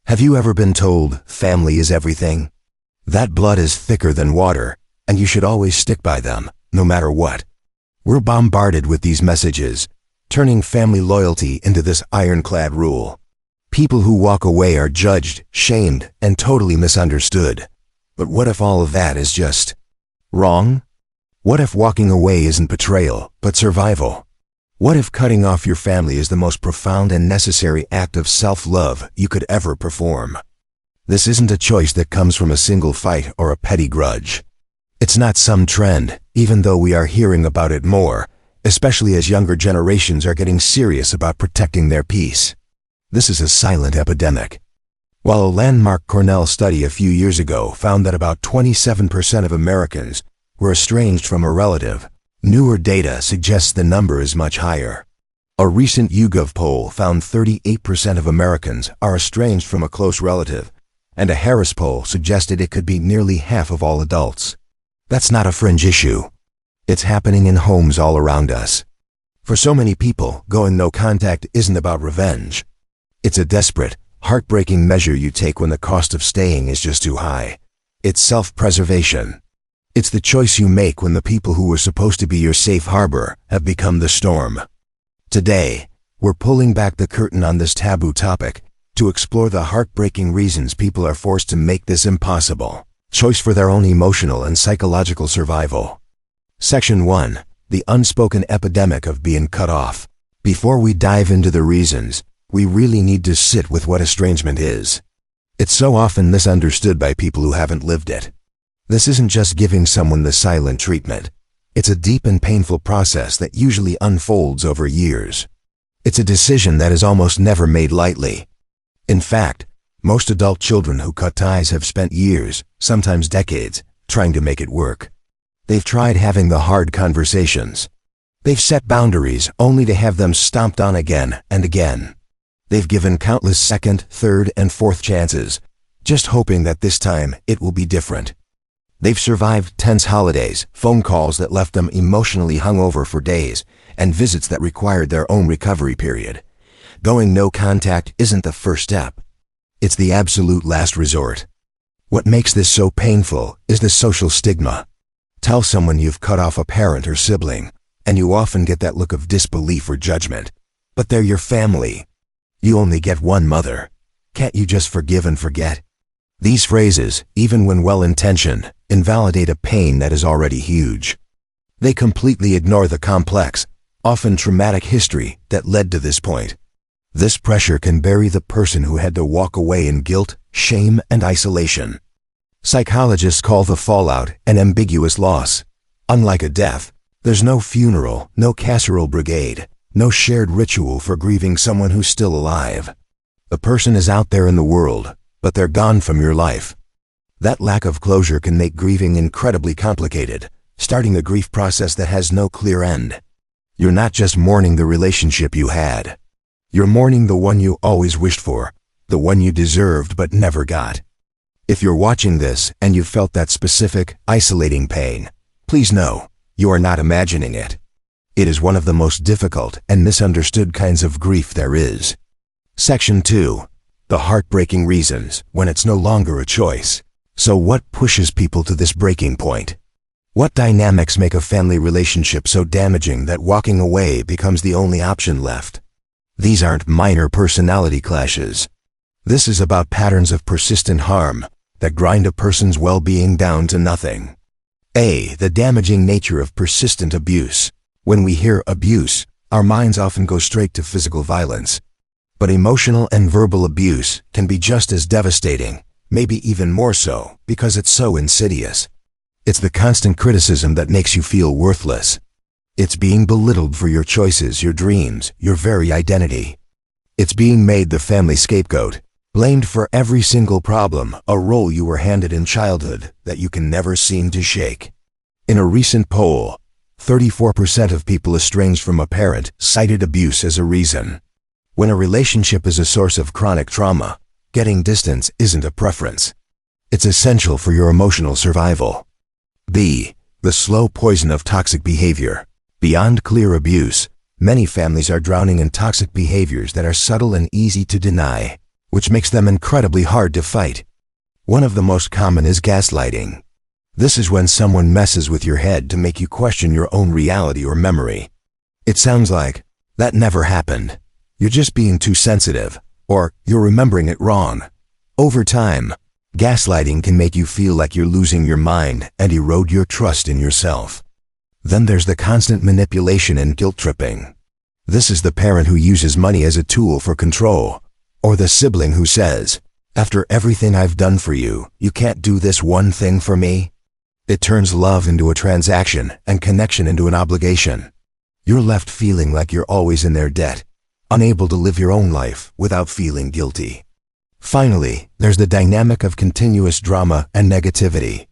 Have you ever been told family is everything? That blood is thicker than water, and you should always stick by them, no matter what. We're bombarded with these messages, turning family loyalty into this ironclad rule. People who walk away are judged, shamed, and totally misunderstood. But what if all of that is just wrong? What if walking away isn't betrayal, but survival? What if cutting off your family is the most profound and necessary act of self-love you could ever perform? This isn't a choice that comes from a single fight or a petty grudge. It's not some trend, even though we are hearing about it more, especially as younger generations are getting serious about protecting their peace. This is a silent epidemic. While a landmark Cornell study a few years ago found that about 27% of Americans were estranged from a relative, newer data suggests the number is much higher. A recent YouGov poll found 38% of Americans are estranged from a close relative, and a Harris poll suggested it could be nearly half of all adults. That's not a fringe issue. It's happening in homes all around us. For so many people, going no contact isn't about revenge. It's a desperate, heartbreaking measure you take when the cost of staying is just too high. It's self-preservation. It's the choice you make when the people who were supposed to be your safe harbor have become the storm. Today, we're pulling back the curtain on this taboo topic to explore the heartbreaking reasons people are forced to make this impossible choice for their own emotional and psychological survival. Section 1. The unspoken epidemic of being cut off. Before we dive into the reasons, we really need to sit with what estrangement is. It's so often misunderstood by people who haven't lived it. This isn't just giving someone the silent treatment. It's a deep and painful process that usually unfolds over years. It's a decision that is almost never made lightly. In fact, most adult children who cut ties have spent years, sometimes decades, trying to make it work. They've tried having the hard conversations. They've set boundaries only to have them stomped on again and again. They've given countless second, third, and fourth chances, just hoping that this time it will be different. They've survived tense holidays, phone calls that left them emotionally hungover for days, and visits that required their own recovery period. Going no contact isn't the first step. It's the absolute last resort. What makes this so painful is the social stigma. Tell someone you've cut off a parent or sibling, and you often get that look of disbelief or judgment. But they're your family. You only get one mother. Can't you just forgive and forget? These phrases, even when well-intentioned, invalidate a pain that is already huge. They completely ignore the complex, often traumatic history that led to this point. This pressure can bury the person who had to walk away in guilt, shame, and isolation. Psychologists call the fallout an ambiguous loss. Unlike a death, there's no funeral, no casserole brigade, no shared ritual for grieving someone who's still alive. The person is out there in the world, but they're gone from your life. That lack of closure can make grieving incredibly complicated, starting a grief process that has no clear end. You're not just mourning the relationship you had. You're mourning the one you always wished for, the one you deserved but never got. If you're watching this and you've felt that specific, isolating pain, please know, you are not imagining it. It is one of the most difficult and misunderstood kinds of grief there is. Section 2. The heartbreaking reasons when it's no longer a choice. So what pushes people to this breaking point? What dynamics make a family relationship so damaging that walking away becomes the only option left? These aren't minor personality clashes. This is about patterns of persistent harm that grind a person's well-being down to nothing. A. The damaging nature of persistent abuse. When we hear abuse, our minds often go straight to physical violence. But emotional and verbal abuse can be just as devastating, maybe even more so, because it's so insidious. It's the constant criticism that makes you feel worthless. It's being belittled for your choices, your dreams, your very identity. It's being made the family scapegoat, blamed for every single problem, a role you were handed in childhood that you can never seem to shake. In a recent poll, 34% of people estranged from a parent cited abuse as a reason. When a relationship is a source of chronic trauma, getting distance isn't a preference. It's essential for your emotional survival. B. The slow poison of toxic behavior. Beyond clear abuse, many families are drowning in toxic behaviors that are subtle and easy to deny. which makes them incredibly hard to fight. One of the most common is gaslighting. This is when someone messes with your head to make you question your own reality or memory. It sounds like, "That never happened. You're just being too sensitive," or "You're remembering it wrong." Over time, gaslighting can make you feel like you're losing your mind and erode your trust in yourself. Then there's the constant manipulation and guilt tripping. This is the parent who uses money as a tool for control, or the sibling who says, "After everything I've done for you, you can't do this one thing for me?" It turns love into a transaction and connection into an obligation. You're left feeling like you're always in their debt, unable to live your own life without feeling guilty. Finally, there's the dynamic of continuous drama and negativity.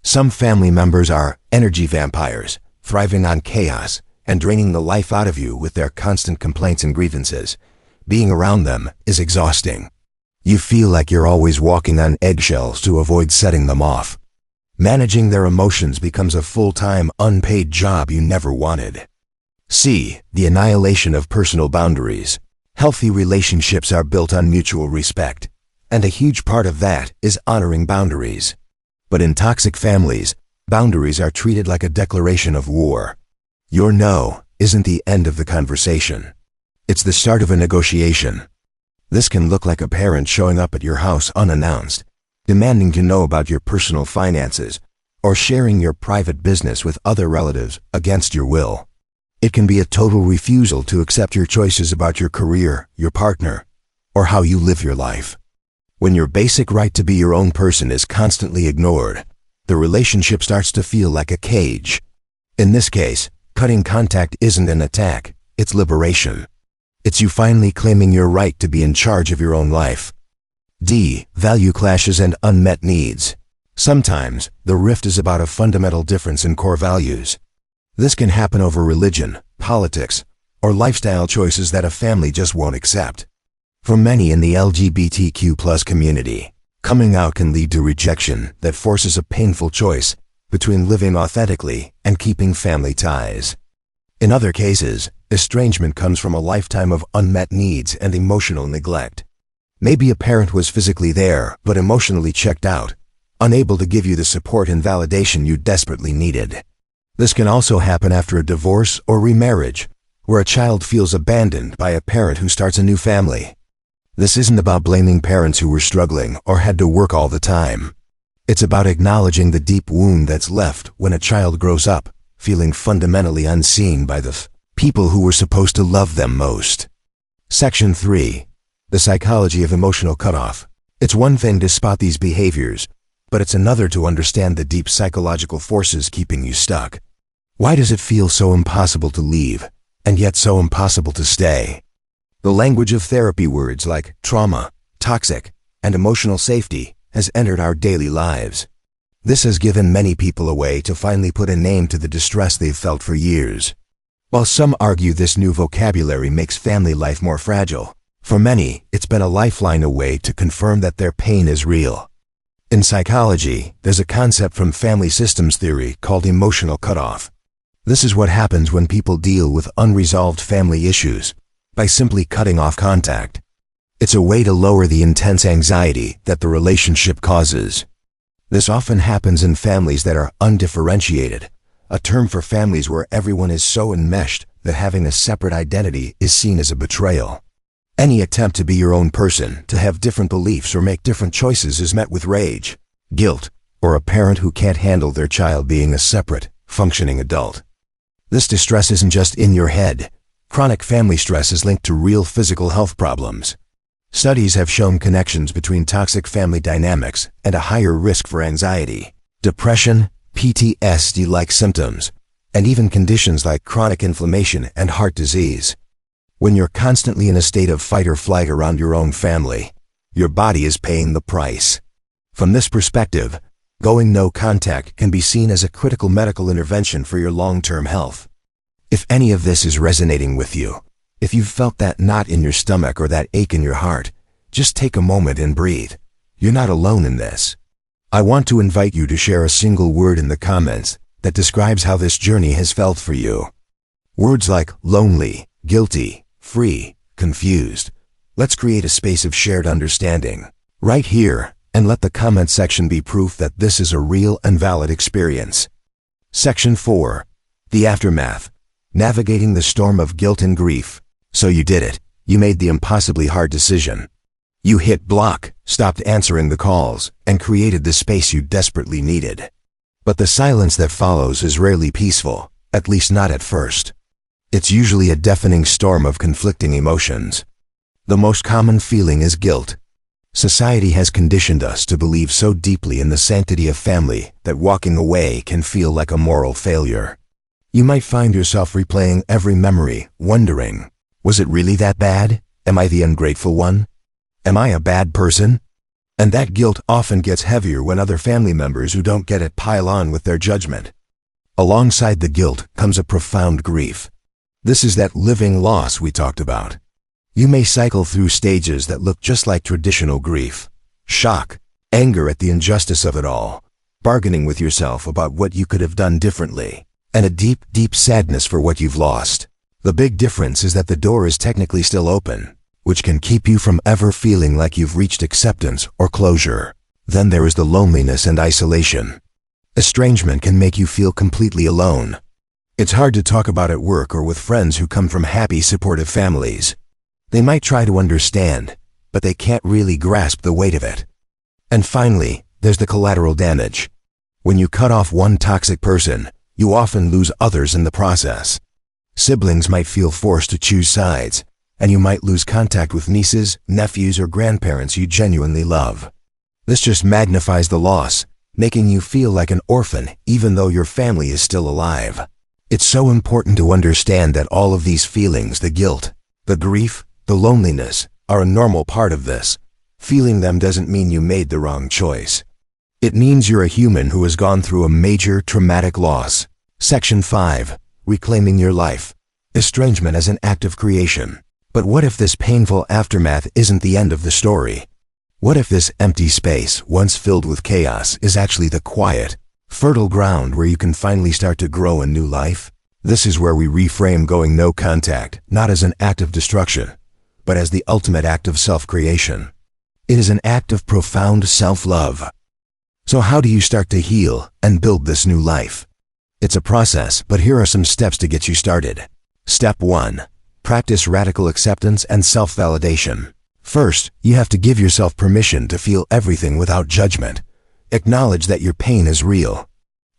Some family members are energy vampires, thriving on chaos and draining the life out of you with their constant complaints and grievances. Being around them is exhausting. You feel like you're always walking on eggshells to avoid setting them off. Managing their emotions becomes a full-time, unpaid job you never wanted. C. The annihilation of personal boundaries. Healthy relationships are built on mutual respect, and a huge part of that is honoring boundaries. But in toxic families, boundaries are treated like a declaration of war. Your no isn't the end of the conversation. It's the start of a negotiation. This can look like a parent showing up at your house unannounced, demanding to know about your personal finances, or sharing your private business with other relatives against your will. It can be a total refusal to accept your choices about your career, your partner, or how you live your life. When your basic right to be your own person is constantly ignored, the relationship starts to feel like a cage. In this case, cutting contact isn't an attack, it's liberation. It's you finally claiming your right to be in charge of your own life. D. Value clashes and unmet needs. Sometimes, the rift is about a fundamental difference in core values. This can happen over religion, politics, or lifestyle choices that a family just won't accept. For many in the LGBTQ+ community, coming out can lead to rejection that forces a painful choice between living authentically and keeping family ties. In other cases, estrangement comes from a lifetime of unmet needs and emotional neglect. Maybe a parent was physically there but emotionally checked out, unable to give you the support and validation you desperately needed. This can also happen after a divorce or remarriage, where a child feels abandoned by a parent who starts a new family. This isn't about blaming parents who were struggling or had to work all the time. It's about acknowledging the deep wound that's left when a child grows up, feeling fundamentally unseen by the people who were supposed to love them most. Section 3. The psychology of emotional cutoff. It's one thing to spot these behaviors, but it's another to understand the deep psychological forces keeping you stuck. Why does it feel so impossible to leave, and yet so impossible to stay? The language of therapy words like trauma, toxic, and emotional safety has entered our daily lives. This has given many people a way to finally put a name to the distress they've felt for years. While some argue this new vocabulary makes family life more fragile, for many, it's been a lifeline, a way to confirm that their pain is real. In psychology, there's a concept from family systems theory called emotional cutoff. This is what happens when people deal with unresolved family issues by simply cutting off contact. It's a way to lower the intense anxiety that the relationship causes. This often happens in families that are undifferentiated, a term for families where everyone is so enmeshed that having a separate identity is seen as a betrayal. Any attempt to be your own person, to have different beliefs or make different choices is met with rage, guilt, or a parent who can't handle their child being a separate, functioning adult. This distress isn't just in your head. Chronic family stress is linked to real physical health problems. Studies have shown connections between toxic family dynamics and a higher risk for anxiety, depression, PTSD-like symptoms, and even conditions like chronic inflammation and heart disease. When you're constantly in a state of fight or flight around your own family, your body is paying the price. From this perspective, going no contact can be seen as a critical medical intervention for your long-term health. If any of this is resonating with you, if you've felt that knot in your stomach or that ache in your heart, just take a moment and breathe. You're not alone in this. I want to invite you to share a single word in the comments that describes how this journey has felt for you. Words like lonely, guilty, free, confused, Let's create a space of shared understanding right here, and let the comment section be proof that this is a real and valid experience. Section 4. The aftermath. Navigating the storm of guilt and grief. So you did it. You made the impossibly hard decision. You hit block, stopped answering the calls, and created the space you desperately needed. But the silence that follows is rarely peaceful, at least not at first. It's usually a deafening storm of conflicting emotions. The most common feeling is guilt. Society has conditioned us to believe so deeply in the sanctity of family that walking away can feel like a moral failure. You might find yourself replaying every memory, wondering, was it really that bad? Am I the ungrateful one? Am I a bad person? And that guilt often gets heavier when other family members who don't get it pile on with their judgment. Alongside the guilt comes a profound grief. This is that living loss we talked about. You may cycle through stages that look just like traditional grief. Shock, anger at the injustice of it all, bargaining with yourself about what you could have done differently, and a deep, deep sadness for what you've lost. The big difference is that the door is technically still open, which can keep you from ever feeling like you've reached acceptance or closure. Then there is the loneliness and isolation. Estrangement can make you feel completely alone. It's hard to talk about at work or with friends who come from happy, supportive families. They might try to understand, but they can't really grasp the weight of it. And finally, there's the collateral damage. When you cut off one toxic person, you often lose others in the process. Siblings might feel forced to choose sides, and you might lose contact with nieces, nephews, or grandparents you genuinely love. This just magnifies the loss, making you feel like an orphan even though your family is still alive. It's so important to understand that all of these feelings, the guilt, the grief, the loneliness, are a normal part of this. Feeling them doesn't mean you made the wrong choice. It means you're a human who has gone through a major traumatic loss. Section 5. Reclaiming your life. Estrangement as an act of creation. But what if this painful aftermath isn't the end of the story? What if this empty space, once filled with chaos, is actually the quiet, fertile ground where you can finally start to grow a new life? This is where we reframe going no contact, not as an act of destruction, but as the ultimate act of self-creation. It is an act of profound self-love. So how do you start to heal and build this new life? It's a process, but here are some steps to get you started. Step 1. Practice radical acceptance and self-validation. First, you have to give yourself permission to feel everything without judgment. Acknowledge that your pain is real.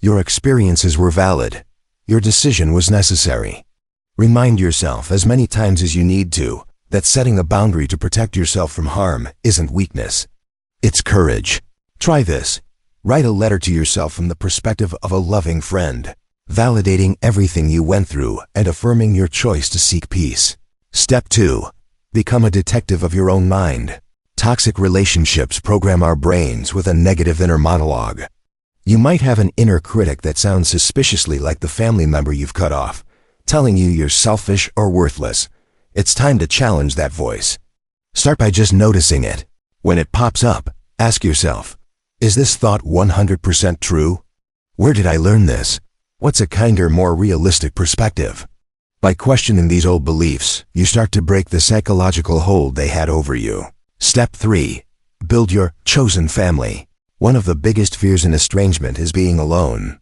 Your experiences were valid. Your decision was necessary. Remind yourself as many times as you need to that setting a boundary to protect yourself from harm isn't weakness. It's courage. Try this. Write a letter to yourself from the perspective of a loving friend, validating everything you went through and affirming your choice to seek peace. Step 2. Become a detective of your own mind. Toxic relationships program our brains with a negative inner monologue. You might have an inner critic that sounds suspiciously like the family member you've cut off, telling you you're selfish or worthless. It's time to challenge that voice. Start by just noticing it. When it pops up, ask yourself, is this thought 100% true? Where did I learn this? What's a kinder, more realistic perspective? By questioning these old beliefs, you start to break the psychological hold they had over you. Step 3. Build your chosen family. One of the biggest fears in estrangement is being alone.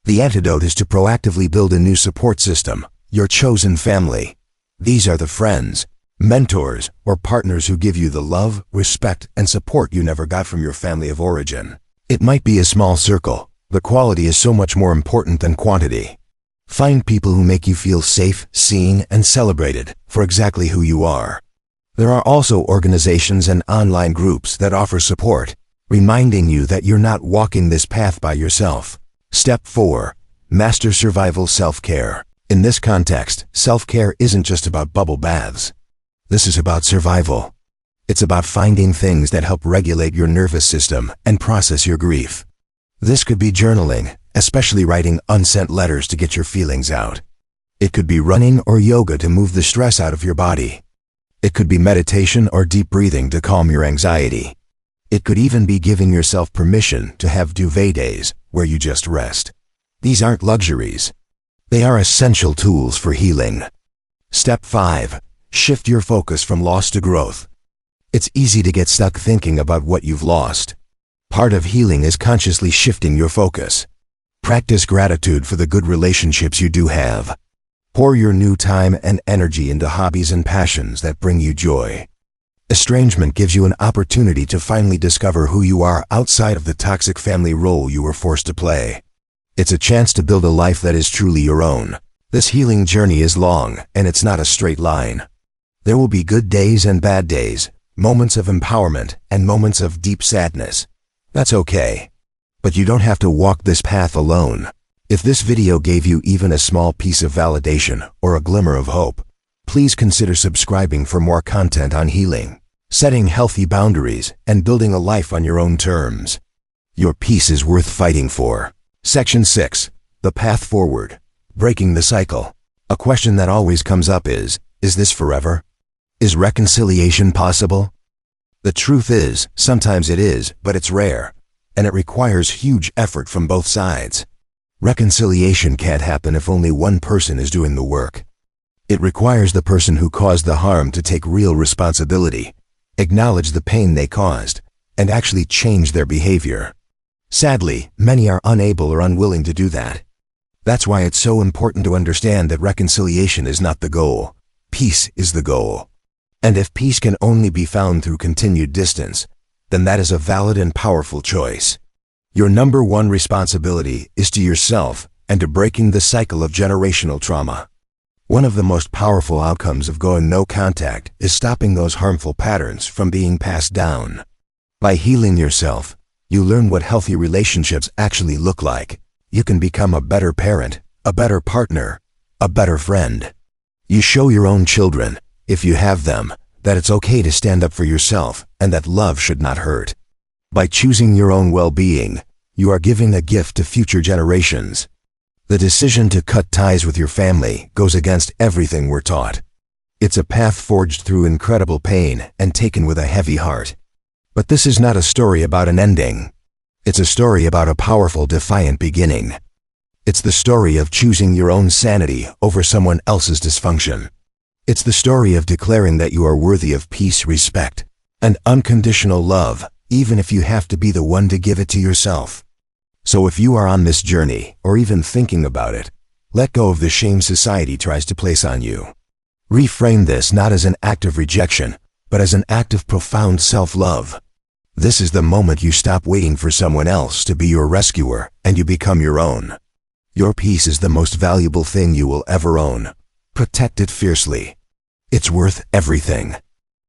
The antidote is to proactively build a new support system, your chosen family. These are the friends, mentors, or partners who give you the love, respect, and support you never got from your family of origin. It might be a small circle. The quality is so much more important than quantity. Find people who make you feel safe, seen, and celebrated for exactly who you are. There are also organizations and online groups that offer support, reminding you that you're not walking this path by yourself. Step 4. Master survival self-care. In this context, self-care isn't just about bubble baths. This is about survival. It's about finding things that help regulate your nervous system and process your grief. This could be journaling, especially writing unsent letters to get your feelings out. It could be running or yoga to move the stress out of your body. It could be meditation or deep breathing to calm your anxiety. It could even be giving yourself permission to have duvet days where you just rest. These aren't luxuries. They are essential tools for healing. Step 5. Shift your focus from loss to growth. It's easy to get stuck thinking about what you've lost. Part of healing is consciously shifting your focus. Practice gratitude for the good relationships you do have. Pour your new time and energy into hobbies and passions that bring you joy. Estrangement gives you an opportunity to finally discover who you are outside of the toxic family role you were forced to play. It's a chance to build a life that is truly your own. This healing journey is long, and it's not a straight line. There will be good days and bad days, moments of empowerment and moments of deep sadness. That's okay. But you don't have to walk this path alone. If this video gave you even a small piece of validation or a glimmer of hope, please consider subscribing for more content on healing, setting healthy boundaries, and building a life on your own terms. Your peace is worth fighting for. Section 6. The Path Forward. Breaking the Cycle. A question that always comes up is this forever? Is reconciliation possible? The truth is, sometimes it is, but it's rare, and it requires huge effort from both sides. Reconciliation can't happen if only one person is doing the work. It requires the person who caused the harm to take real responsibility, acknowledge the pain they caused, and actually change their behavior. Sadly, many are unable or unwilling to do that. That's why it's so important to understand that reconciliation is not the goal. Peace is the goal. And if peace can only be found through continued distance, then that is a valid and powerful choice. Your number one responsibility is to yourself and to breaking the cycle of generational trauma. One of the most powerful outcomes of going no contact is stopping those harmful patterns from being passed down. By healing yourself, you learn what healthy relationships actually look like. You can become a better parent, a better partner, a better friend. You show your own children, if you have them, that it's okay to stand up for yourself and that love should not hurt. By choosing your own well-being, you are giving a gift to future generations. The decision to cut ties with your family goes against everything we're taught. It's a path forged through incredible pain and taken with a heavy heart. But this is not a story about an ending. It's a story about a powerful, defiant beginning. It's the story of choosing your own sanity over someone else's dysfunction. It's the story of declaring that you are worthy of peace, respect, and unconditional love, even if you have to be the one to give it to yourself. So if you are on this journey, or even thinking about it, let go of the shame society tries to place on you. Reframe this not as an act of rejection, but as an act of profound self-love. This is the moment you stop waiting for someone else to be your rescuer and you become your own. Your peace is the most valuable thing you will ever own. Protect it fiercely. It's worth everything.